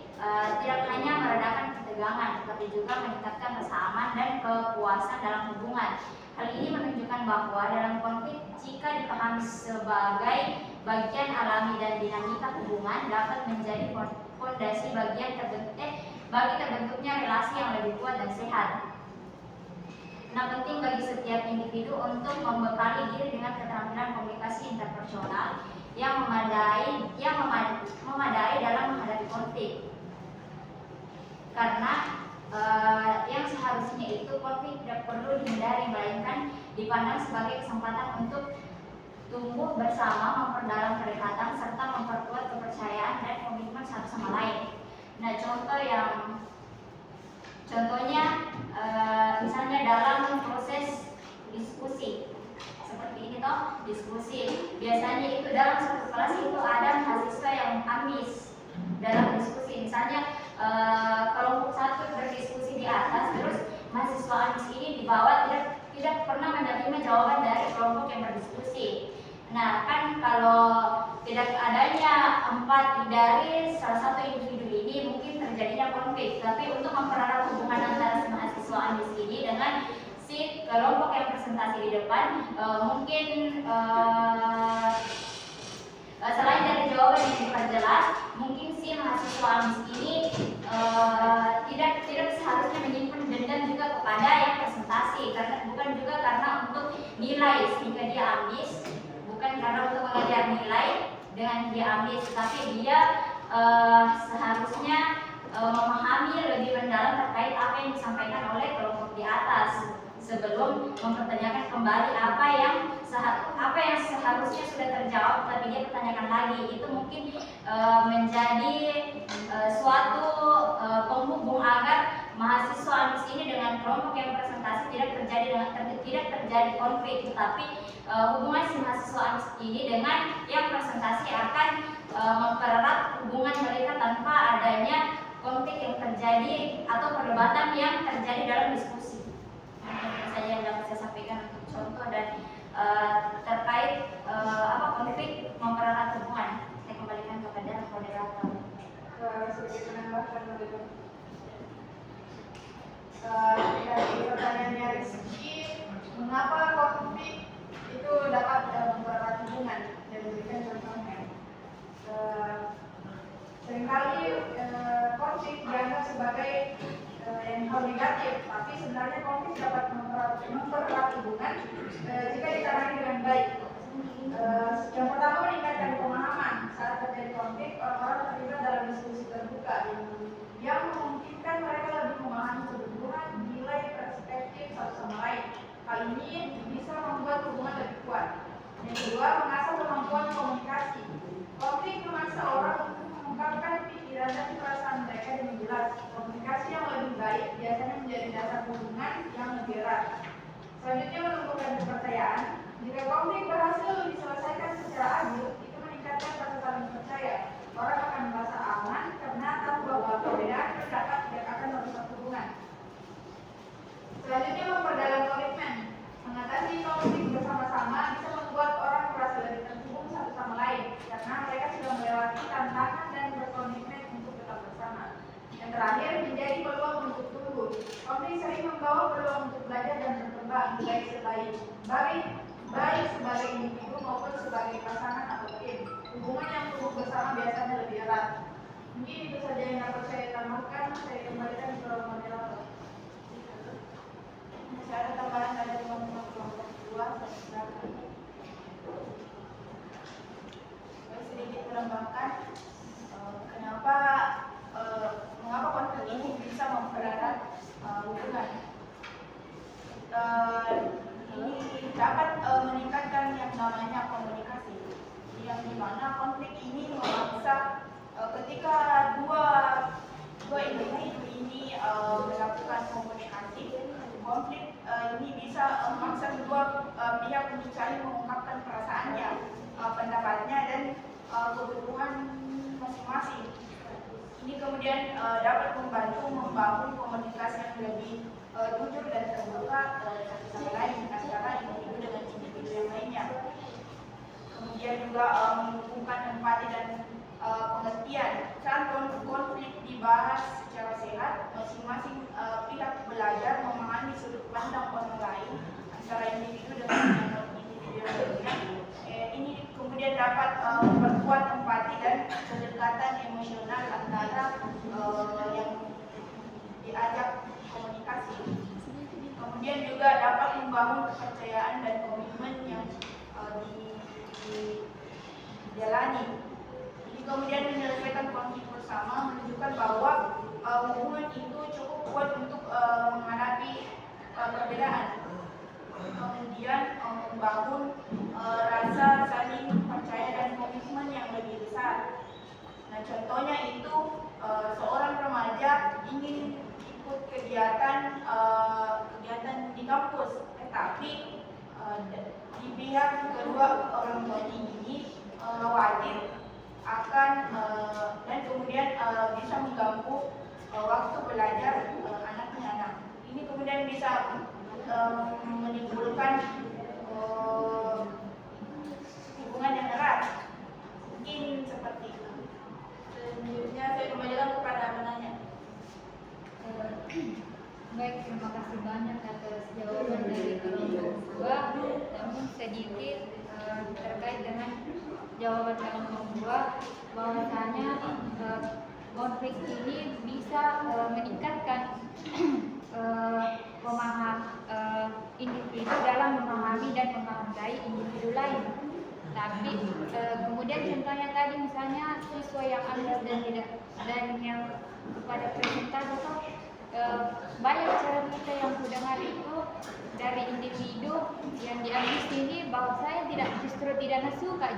tidak hanya meredakan ketegangan, tetapi juga meningkatkan rasa aman dan kepuasan dalam hubungan. Hal ini menunjukkan bahwa dalam konflik, jika dipahami sebagai bagian alami dan dinamika hubungan, dapat menjadi fondasi bagi terbentuknya relasi yang lebih kuat dan sehat. Nah, penting bagi setiap individu untuk membekali diri dengan keterampilan komunikasi interpersonal yang memadai dalam menghadapi konflik. Karena yang seharusnya itu konflik tidak perlu dihindari, melainkan dipandang sebagai kesempatan untuk tumbuh bersama, memperdalam kedekatan, serta memperkuat kepercayaan dan komitmen satu sama lain. Nah, contohnya misalnya dalam proses diskusi seperti ini toh, diskusi biasanya itu dalam satu kelas itu ada mahasiswa yang ambis dalam diskusi. Misalnya kelompok satu berdiskusi di atas, terus mahasiswa ambis ini di bawah tidak pernah menerima jawaban dari kelompok yang berdiskusi. Nah, kan kalau tidak adanya empati dari salah satu individu ini, mungkin terjadinya konflik. Tapi untuk mempererat hubungan antara si mahasiswa ambis ini dengan si kelompok yang presentasi di depan, mungkin selain dari jawaban yang diperjelas, mungkin si mahasiswa ambis ini tidak seharusnya menyimpan dendam juga kepada yang presentasi, karena bukan juga karena untuk nilai sehingga dia ambis, bukan karena untuk mengejar nilai dengan dia ambis, tapi dia seharusnya memahami lebih mendalam terkait apa yang disampaikan oleh kelompok di atas sebelum mempertanyakan kembali apa yang seharusnya sudah terjawab tapi dia pertanyakan lagi. Itu mungkin menjadi suatu penghubung agar mahasiswa ambis ini dengan kelompok yang presentasi tidak terjadi konflik, tetapi hubungan si mahasiswa ambis ini dengan yang presentasi akan mempererat hubungan mereka tanpa adanya konflik yang terjadi atau perdebatan yang terjadi dalam diskusi. Saja yang dapat saya sampaikan untuk contoh dan terkait konflik mempererat hubungan. Saya kembalikan kepada moderator. Sebagai penambahkan konflik itu dapat mempererat hubungan dan memberikan contohnya. Seringkali konflik dianggap sebagai yang hal negatif, tapi sebenarnya konflik dapat mempererat hubungan jika ditangani dengan baik. Yang pertama, meningkatkan pemahaman. Saat terjadi konflik, orang-orang terlibat dalam diskusi terbuka yang memungkinkan mereka lebih memahami kebutuhan, nilai, perspektif satu sama lain. Hal ini bisa membuat hubungan lebih kuat. Yang kedua, mengasah kemampuan komunikasi. Konflik memaksa orang untuk mengungkapkan pikiran dan perasaan mereka dengan jelas. Komunikasi yang lebih baik biasanya menjadi dasar hubungan yang lebih erat. Selanjutnya, menumbuhkan kepercayaan. Jika konflik berhasil diselesaikan secara adil, itu meningkatkan rasa saling percaya. Orang akan merasa aman karena tahu bahwa perbedaan pendapat tidak akan merusak hubungan. Selanjutnya, memperdalam komitmen. Mengatasi konflik bersama-sama bisa membuat orang merasa lebih terhubung satu sama lain karena mereka sudah melewati tantangan dan berkomitmen untuk tetap bersama. Yang terakhir, menjadi peluang untuk tumbuh. Konflik sering membawa peluang untuk belajar dan berkembang baik sebagai individu maupun sebagai pasangan atau tim. Hubungan yang tumbuh bersama biasanya lebih erat. Mungkin itu saja yang dapat saya tambahkan. Saya kembalikan ke moderator. Masih ada tambahan dari teman-teman kelompok 2, saya silakan. Saya sedikit menambahkan mengapa konflik ini bisa mempererat hubungan. Ini dapat meningkatkan yang namanya komunikasi, yang dimana konflik ini memaksa ketika dua individu ini melakukan komunikasi, konflik ini bisa memaksa kedua pihak untuk saling mengungkapkan perasaannya, pendapatnya dan kebutuhan masing-masing. Ini kemudian dapat membantu membangun komunikasi yang lebih jujur dan terbuka satu sama lain antara individu dengan individu yang lainnya. Kemudian juga menumbuhkan empati dan pengertian. Saat konflik dibahas secara sehat, masing-masing pihak belajar memahami sudut pandang orang lain antara individu dengan individu yang lainnya. Ini kemudian dapat memperkuat empati dan kedekatan emosional antara yang diajak komunikasi. Kemudian juga dapat membangun kepercayaan dan komitmen yang dijalani. Jadi kemudian menyelesaikan konflik bersama menunjukkan bahwa hubungan itu cukup kuat untuk menghadapi perbedaan. Kemudian membangun rasa saling percaya dan komitmen yang lebih besar. Nah, contohnya itu seorang remaja ingin ikut kegiatan di kampus, tetapi di pihak kedua orang tuanya ini khawatir akan dan kemudian bisa mengganggu waktu belajar anaknya. Ini kemudian bisa menimbulkan hubungan yang erat. Mungkin seperti itu. Selanjutnya saya kembalikan kepada penanya. Baik, terima kasih banyak atas jawaban dari kelompok 2. Namun sedikit terkait dengan jawaban kelompok 2, bahwasanya konflik ini bisa meningkatkan individu dalam memahami dan menghargai individu lain. Tapi kemudian contohnya tadi misalnya siswa yang ambis dan yang kepada presentasi itu banyak cerita yang kudengar itu dari individu yang diambis ini bahwa saya justru tidak suka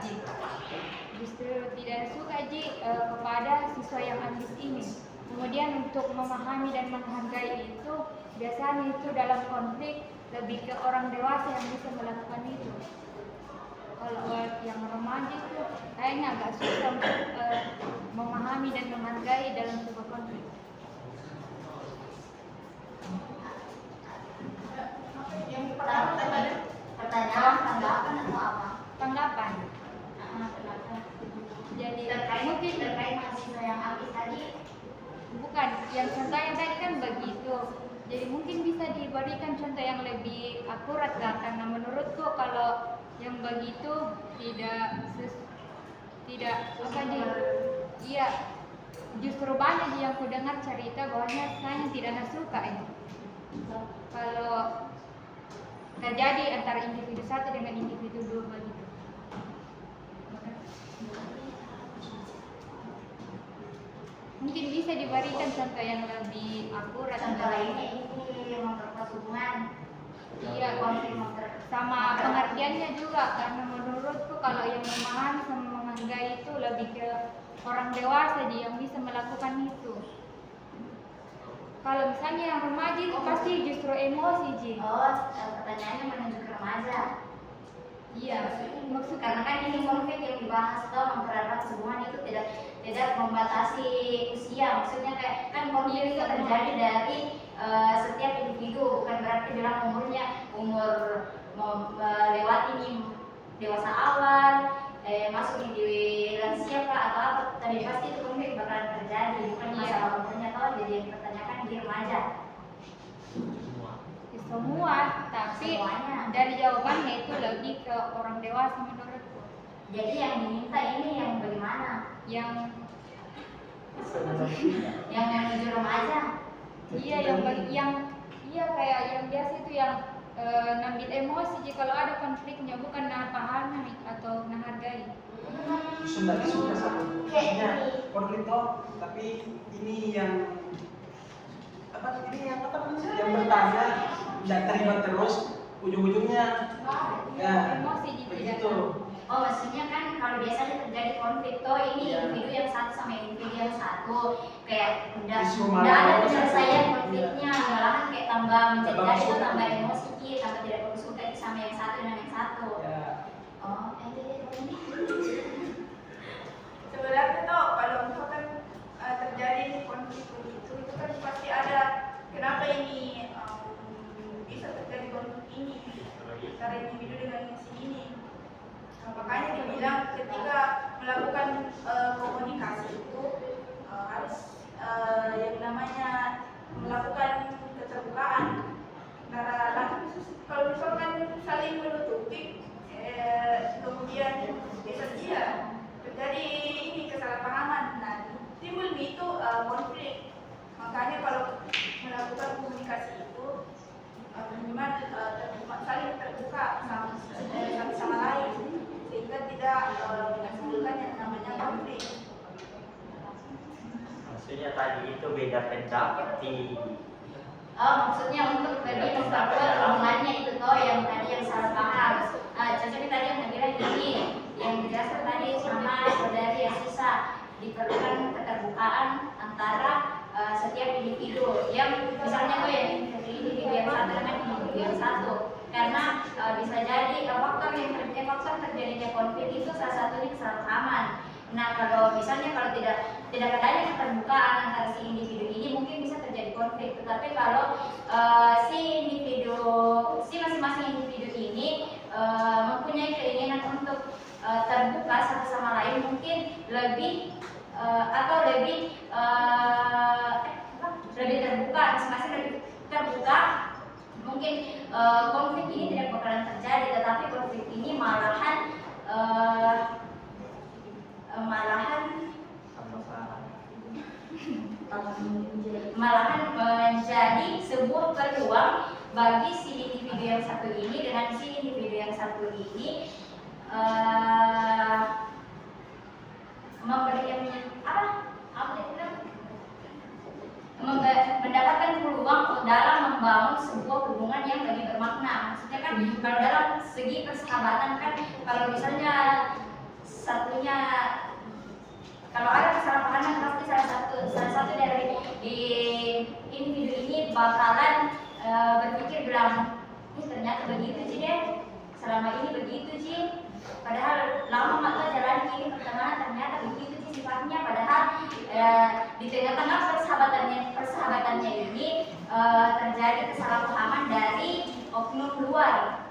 kepada siswa yang ambis ini. Kemudian untuk memahami dan menghargai itu biasanya itu dalam konflik lebih ke orang dewasa yang bisa melakukan itu. Kalau yang remaja itu kayaknya agak susah untuk memahami dan menghargai dalam sebuah konflik. Yang pertama Pertanyaan, tanggapan atau apa? Tanggapan. Jadi mungkin terkait mahasiswa yang habis tadi. Bukan, yang contohnya tadi kan begitu. Jadi mungkin bisa diberikan contoh yang lebih akurat lah, karena menurutku kalau yang begitu tidak apa di iya, justru banyak yang ku dengar cerita bahwanya saya tidak suka ini kalau terjadi antara individu satu dengan individu dua begitu. Mungkin bisa diberikan contoh yang lebih akurat. Contoh lainnya ini memperkuat hubungan. Iya, konflik sama pengertiannya juga, karena menurutku kalau yang memahami sama menghargai itu lebih ke orang dewasa yang bisa melakukan itu. Kalau misalnya yang remaja itu pasti justru emosi Ji. Oh, pertanyaannya menuju ke remaja. Iya, maksud Karena kan ini konflik yang dibahas atau mempererat hubungan itu tidak membatasi usia. Maksudnya kayak kan konflik itu terjadi dari setiap individu, bukan berarti bilang umur melewati dewasa awal, masuk di lansia atau apa, tapi pasti itu konflik bakalan terjadi, bukan masalah umurnya atau jadi yang dipertanyakan di remaja. semua, tapi Semuanya. dari jawabannya itu lebih ke orang dewasa menurutku. Jadi yang diminta ini yang bagaimana? Yang menuju remaja. iya iya kayak yang biasa itu yang ngambil emosi jika kalau ada konfliknya, bukan nah pahami atau nah hargai. Sudah satu. Kayak Maksudnya ini. konflik toh, tapi ini yang yang bertanya tidak terima terus, ujung-ujungnya ya Emosi gitu ya. begitu. Oh, maksudnya kan kalau biasanya terjadi konflik toh ini Iya. individu yang satu sama individu yang satu kayak udah Isu udah malah ada satu. penyelesaian Iya. konfliknya, malahan kayak tambah menjadi Tambah itu suka. tambah emosi tambah tidak suka sama yang satu dan yang satu. Ya, Oh, ini. Sebenarnya tuh kalau misalkan terjadi konflik begitu itu kan pasti ada kenapa ini bisa terjadi konflik ini antara individu dengan si ini. Makanya dibilang ketika melakukan komunikasi itu harus yang namanya melakukan keterbukaan. Karena kalau misalkan saling menutupi kemudian bisa dia terjadi ini kesalahpahaman, nah timbul itu konflik. Makanya kalau melakukan komunikasi itu minimal saling terbuka sama lain sehingga tidak menimbulkan yang namanya konflik. Maksudnya tadi itu beda pendapat di Oh, maksudnya untuk lebih memperkuat hubungannya itu toh yang tadi yang salah paham. Contohnya tadi yang bilang gini, yang dijelaskan tadi sama saudari yang susah, diperlukan keterbukaan antara setiap individu. Yang misalnya tuh yang individu yang satu dengan individu yang satu, karena bisa jadi faktor terjadinya konflik itu salah satunya kesalahpahaman. Nah, kalau misalnya kalau tidak adanya keterbukaan antara si individu ini mungkin bisa terjadi konflik. Tetapi kalau si masing-masing individu ini mempunyai keinginan untuk terbuka satu sama lain, mungkin lebih terbuka, masing-masing lebih terbuka, mungkin konflik ini tidak bakalan terjadi. Tetapi konflik ini malahan menjadi sebuah peluang bagi si individu yang satu ini dengan si individu yang satu ini mendapatkan peluang dalam membangun sebuah hubungan yang lebih bermakna. Maksudnya kan kalau dalam segi persahabatan kan kalau misalnya satunya kalau ada kesalahpahaman pasti salah satu dari individu ini bakalan berpikir bilang, ini ternyata begitu sih deh, selama ini begitu sih, padahal lama mata jalan ini pertemanan ternyata begitu sih sifatnya, padahal di tengah-tengah persahabatannya ini terjadi kesalahpahaman dari oknum luar,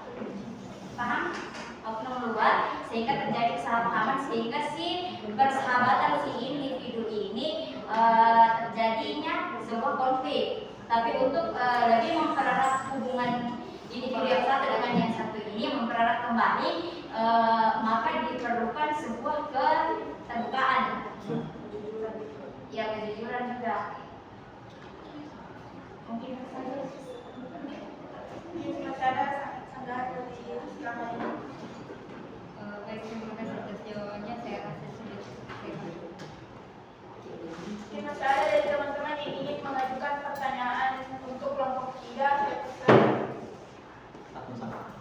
paham? Oknum luar sehingga terjadi kesalahpahaman sehingga si persahabatan si individu ini terjadinya sebuah konflik. Tapi untuk lebih mempererat hubungan individu yang satu dengan yang satu ini, mempererat kembali, maka diperlukan sebuah keterbukaan, ya kejujuran juga. Mungkin saja. Ini masih ada sanggahan dari selama ini. Baik, terima kasih atas jawabannya. Saya rasa sudah cukup. Mungkin masih ada dari teman-teman yang ingin mengajukan pertanyaan untuk kelompok 3. Saya persilakan.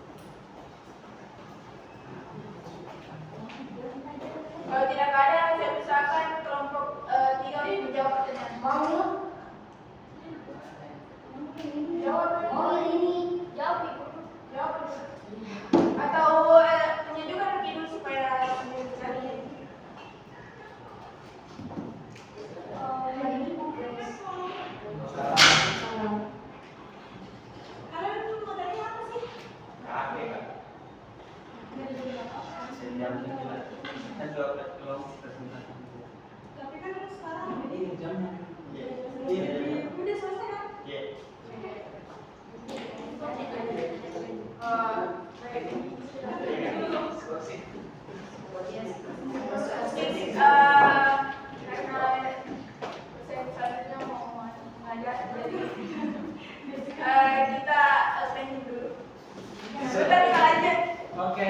Kalau tidak ada, saya persilakan kelompok 3 untuk menjawab pertanyaan. Mau Jawab. ini Jawab Ibu. Jawab Ibu. Atau menunjukkan mungkin dulu supaya mencari. Kalian itu materinya apa sih? Kakek kan. Sejam sekitar. Kan jawab presentasi. Tapi kan sekarang Ini jamnya. Iya. udah selesai kan? Iya. Karena saya selanjutnya mau ngajak jadi kita opening dulu. Sudah kita lanjut. Oke.